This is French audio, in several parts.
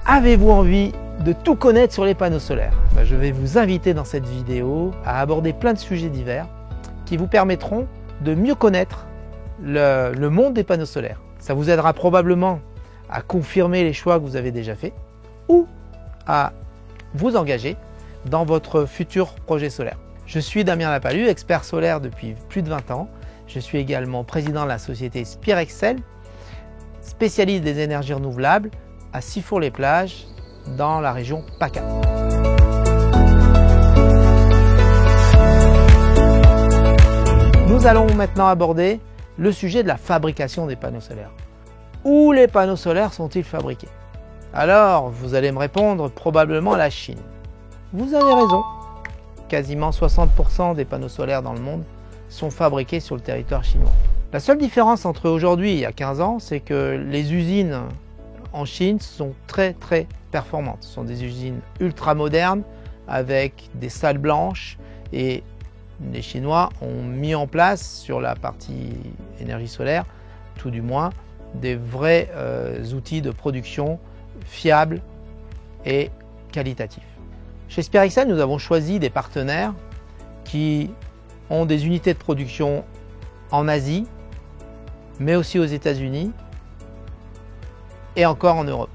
Avez-vous envie de tout connaître sur les panneaux solaires? Je vais vous inviter dans cette vidéo à aborder plein de sujets divers qui vous permettront de mieux connaître le monde des panneaux solaires. Ça vous aidera probablement à confirmer les choix que vous avez déjà faits ou à vous engager dans votre futur projet solaire. Je suis Damien Lapalu, expert solaire depuis plus de 20 ans. Je suis également président de la société Spirexcel, spécialiste des énergies renouvelables à Sifour-les-Plages dans la région PACA. Nous allons maintenant aborder le sujet de la fabrication des panneaux solaires. Où les panneaux solaires sont-ils fabriqués? Alors, vous allez me répondre probablement la Chine. Vous avez raison. Quasiment 60% des panneaux solaires dans le monde sont fabriqués sur le territoire chinois. La seule différence entre aujourd'hui et il y a 15 ans, c'est que les usines en Chine sont très performantes. Ce sont des usines ultra modernes avec des salles blanches et les Chinois ont mis en place sur la partie énergie solaire, tout du moins, des vrais outils de production fiables et qualitatifs. Chez Spirexcel, nous avons choisi des partenaires qui ont des unités de production en Asie, mais aussi aux États-Unis et encore en Europe.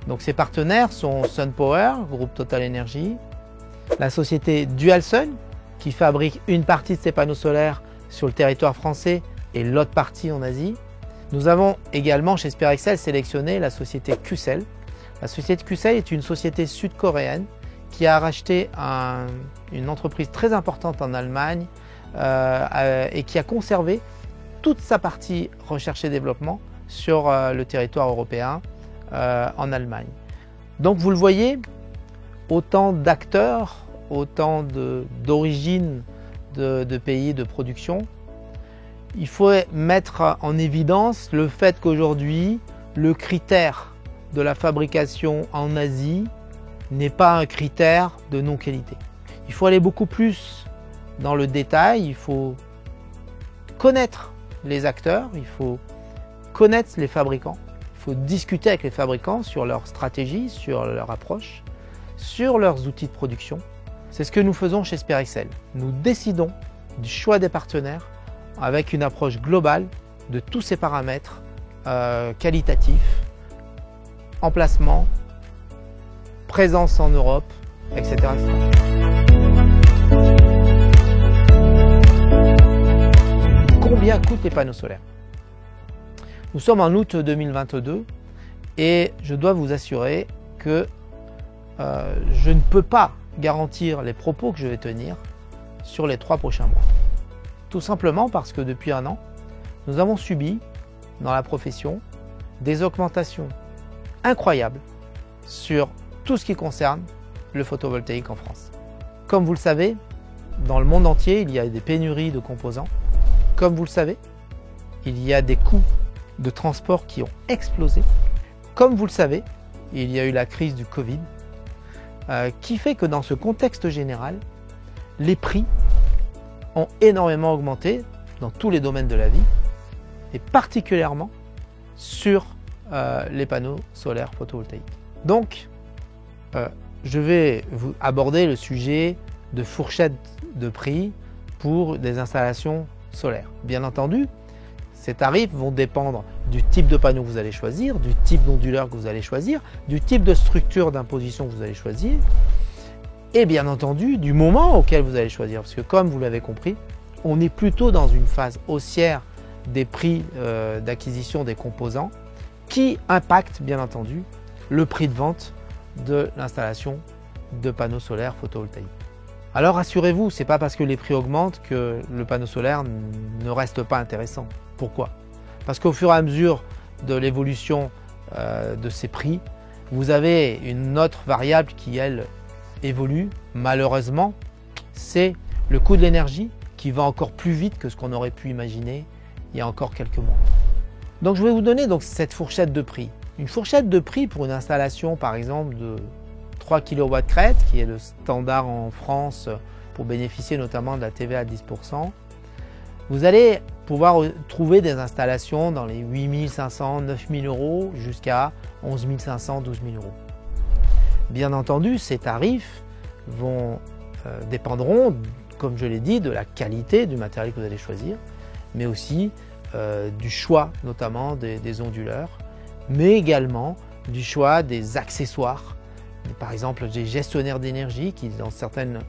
Donc ces partenaires sont SunPower, groupe Total Energy, la société Dualsun, qui fabrique une partie de ses panneaux solaires sur le territoire français et l'autre partie en Asie. Nous avons également chez Spirexcel sélectionné la société Qcell. La société Qcell est une société sud-coréenne qui a racheté une entreprise très importante en Allemagne et qui a conservé toute sa partie recherche et développement sur le territoire européen en Allemagne. Donc vous le voyez, autant d'acteurs, autant d'origines de pays de production. Il faut mettre en évidence le fait qu'aujourd'hui, le critère de la fabrication en Asie n'est pas un critère de non-qualité. Il faut aller beaucoup plus dans le détail, il faut connaître les acteurs, il faut connaître les fabricants, il faut discuter avec les fabricants sur leur stratégie, sur leur approche, sur leurs outils de production. C'est ce que nous faisons chez Spirexcel. Nous décidons du choix des partenaires avec une approche globale de tous ces paramètres qualitatifs, emplacement, présence en Europe, etc. Combien coûtent les panneaux solaires? Nous sommes en août 2022 et je dois vous assurer que je ne peux pas garantir les propos que je vais tenir sur les 3 prochains mois. Tout simplement parce que depuis un an, nous avons subi dans la profession des augmentations incroyables sur tout ce qui concerne le photovoltaïque en France. Comme vous le savez, dans le monde entier, il y a des pénuries de composants. Comme vous le savez, il y a des coûts de transport qui ont explosé. Comme vous le savez, il y a eu la crise du Covid qui fait que dans ce contexte général, les prix ont énormément augmenté dans tous les domaines de la vie et particulièrement sur les panneaux solaires photovoltaïques. Donc, je vais vous aborder le sujet de fourchette de prix pour des installations solaires. Bien entendu, ces tarifs vont dépendre du type de panneau que vous allez choisir, du type d'onduleur que vous allez choisir, du type de structure d'imposition que vous allez choisir et bien entendu du moment auquel vous allez choisir. Parce que comme vous l'avez compris, on est plutôt dans une phase haussière des prix d'acquisition des composants qui impactent bien entendu le prix de vente de l'installation de panneaux solaires photovoltaïques. Alors rassurez-vous, ce n'est pas parce que les prix augmentent que le panneau solaire ne reste pas intéressant. Pourquoi? Parce qu'au fur et à mesure de l'évolution de ces prix, vous avez une autre variable qui, elle, évolue. Malheureusement, c'est le coût de l'énergie qui va encore plus vite que ce qu'on aurait pu imaginer il y a encore quelques mois. Donc je vais vous donner donc cette fourchette de prix. Une fourchette de prix pour une installation par exemple de 3 kW crête, qui est le standard en France pour bénéficier notamment de la TVA à 10%. Vous allez pouvoir trouver des installations dans les 8 500, 9 000 euros jusqu'à 11 500, 12 000 euros. Bien entendu, ces tarifs dépendront, comme je l'ai dit, de la qualité du matériel que vous allez choisir, mais aussi du choix notamment des onduleurs, mais également du choix des accessoires. Par exemple, des gestionnaires d'énergie qui dans certaines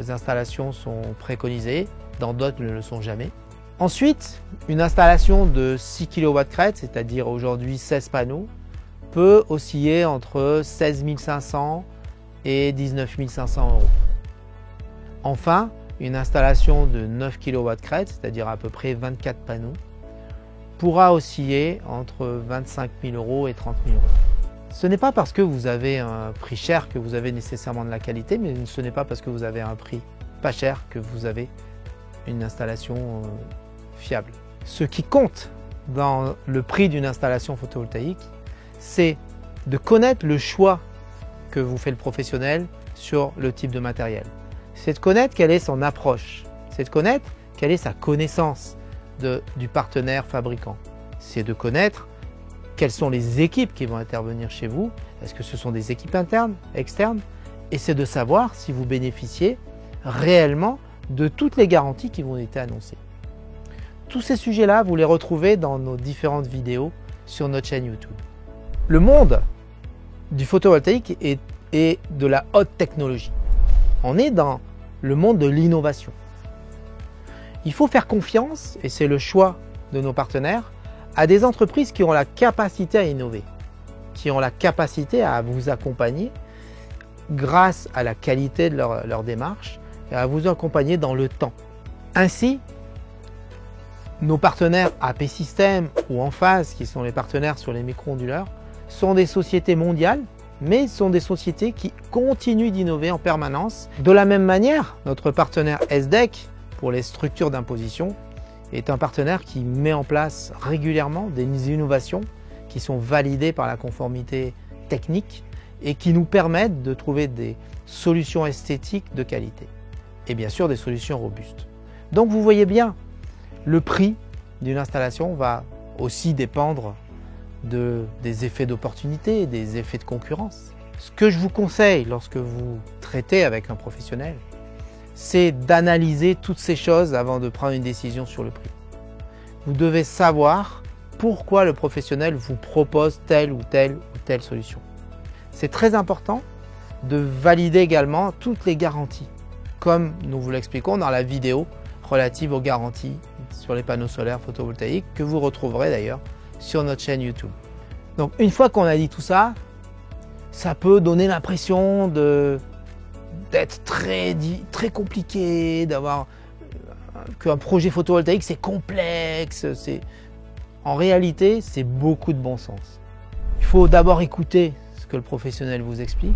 installations sont préconisés, dans d'autres ne le sont jamais. Ensuite, une installation de 6 kW crête, c'est-à-dire aujourd'hui 16 panneaux, peut osciller entre 16 500 et 19 500 euros. Enfin, une installation de 9 kW crête, c'est-à-dire à peu près 24 panneaux, pourra osciller entre 25 000 euros et 30 000 euros. Ce n'est pas parce que vous avez un prix cher que vous avez nécessairement de la qualité, mais ce n'est pas parce que vous avez un prix pas cher que vous avez une installation fiable. Ce qui compte dans le prix d'une installation photovoltaïque, c'est de connaître le choix que vous fait le professionnel sur le type de matériel. C'est de connaître quelle est son approche, c'est de connaître quelle est sa connaissance du partenaire fabricant. C'est de connaître quelles sont les équipes qui vont intervenir chez vous, est-ce que ce sont des équipes internes, externes, et c'est de savoir si vous bénéficiez réellement de toutes les garanties qui vont être annoncées. Tous ces sujets-là, vous les retrouvez dans nos différentes vidéos sur notre chaîne YouTube. Le monde du photovoltaïque est de la haute technologie. On est dans le monde de l'innovation. Il faut faire confiance, et c'est le choix de nos partenaires, à des entreprises qui ont la capacité à innover, qui ont la capacité à vous accompagner grâce à la qualité de leur démarche et à vous accompagner dans le temps. Ainsi, nos partenaires AP System ou Enphase, qui sont les partenaires sur les micro-onduleurs, sont des sociétés mondiales, mais sont des sociétés qui continuent d'innover en permanence. De la même manière, notre partenaire SDEC, pour les structures d'imposition, est un partenaire qui met en place régulièrement des innovations qui sont validées par la conformité technique et qui nous permettent de trouver des solutions esthétiques de qualité et bien sûr des solutions robustes. Donc vous voyez bien, le prix d'une installation va aussi dépendre des effets d'opportunité, des effets de concurrence. Ce que je vous conseille lorsque vous traitez avec un professionnel, c'est d'analyser toutes ces choses avant de prendre une décision sur le prix. Vous devez savoir pourquoi le professionnel vous propose telle ou telle solution. C'est très important de valider également toutes les garanties, comme nous vous l'expliquons dans la vidéo relative aux garanties sur les panneaux solaires photovoltaïques que vous retrouverez d'ailleurs sur notre chaîne YouTube. Donc une fois qu'on a dit tout ça, ça peut donner l'impression d'être très compliqué, d'avoir qu'un projet photovoltaïque c'est complexe. En réalité, c'est beaucoup de bon sens. Il faut d'abord écouter ce que le professionnel vous explique.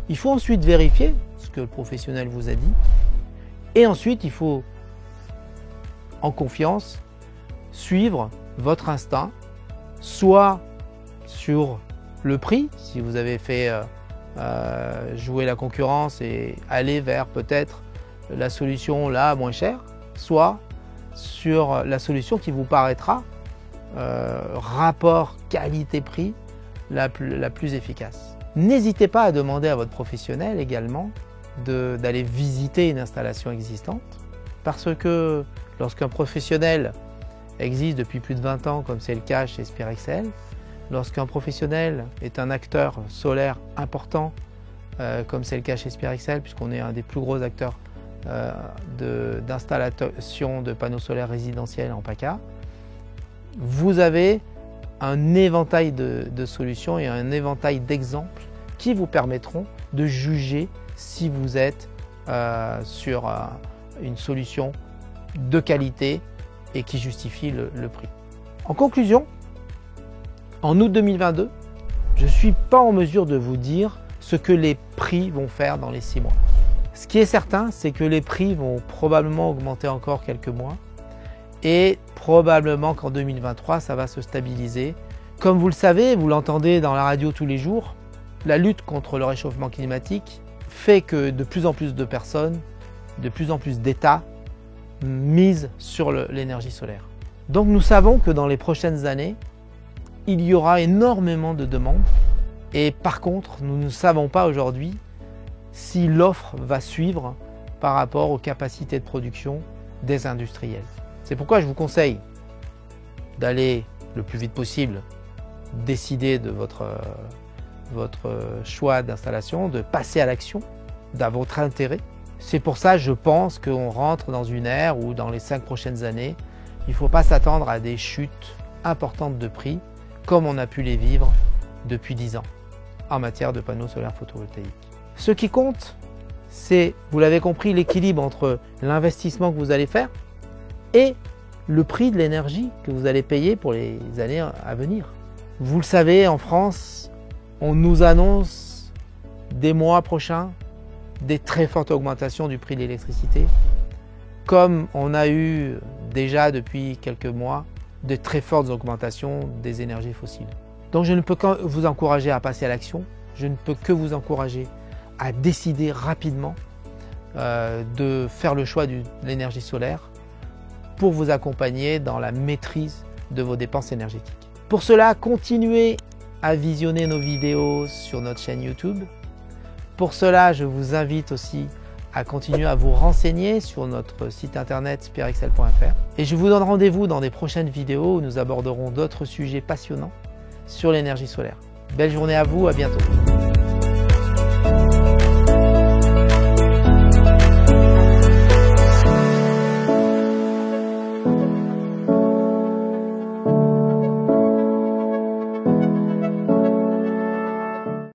Il faut ensuite vérifier ce que le professionnel vous a dit. Et ensuite, il faut, en confiance, suivre votre instinct, soit sur le prix, si vous avez fait jouer la concurrence et aller vers peut-être la solution là moins chère, soit sur la solution qui vous paraîtra rapport qualité-prix la plus efficace. N'hésitez pas à demander à votre professionnel également d'aller visiter une installation existante, parce que lorsqu'un professionnel existe depuis plus de 20 ans, comme c'est le cas chez Spirexel, lorsqu'un professionnel est un acteur solaire important, comme c'est le cas chez Spirexel, puisqu'on est un des plus gros acteurs d'installation de panneaux solaires résidentiels en PACA, vous avez un éventail de solutions et un éventail d'exemples qui vous permettront de juger si vous êtes sur une solution de qualité et qui justifie le prix. En conclusion, en août 2022, je ne suis pas en mesure de vous dire ce que les prix vont faire dans les 6 mois. Ce qui est certain, c'est que les prix vont probablement augmenter encore quelques mois et probablement qu'en 2023, ça va se stabiliser. Comme vous le savez, vous l'entendez dans la radio tous les jours, la lutte contre le réchauffement climatique fait que de plus en plus de personnes, de plus en plus d'États misent sur l'énergie solaire. Donc nous savons que dans les prochaines années, il y aura énormément de demandes. Et par contre, nous ne savons pas aujourd'hui si l'offre va suivre par rapport aux capacités de production des industriels. C'est pourquoi je vous conseille d'aller le plus vite possible décider de votre choix d'installation, de passer à l'action, dans votre intérêt. C'est pour ça, je pense qu'on rentre dans une ère où dans les 5 prochaines années, il ne faut pas s'attendre à des chutes importantes de prix comme on a pu les vivre depuis 10 ans en matière de panneaux solaires photovoltaïques. Ce qui compte, c'est, vous l'avez compris, l'équilibre entre l'investissement que vous allez faire et le prix de l'énergie que vous allez payer pour les années à venir. Vous le savez, en France, on nous annonce des mois prochains des très fortes augmentations du prix de l'électricité, comme on a eu déjà depuis quelques mois de très fortes augmentations des énergies fossiles. Donc je ne peux que vous encourager à passer à l'action, je ne peux que vous encourager à décider rapidement de faire le choix de l'énergie solaire pour vous accompagner dans la maîtrise de vos dépenses énergétiques. Pour cela, continuez à visionner nos vidéos sur notre chaîne YouTube. Pour cela, je vous invite aussi à continuer à vous renseigner sur notre site internet spireexcel.fr. Et je vous donne rendez-vous dans des prochaines vidéos où nous aborderons d'autres sujets passionnants sur l'énergie solaire. Belle journée à vous, à bientôt.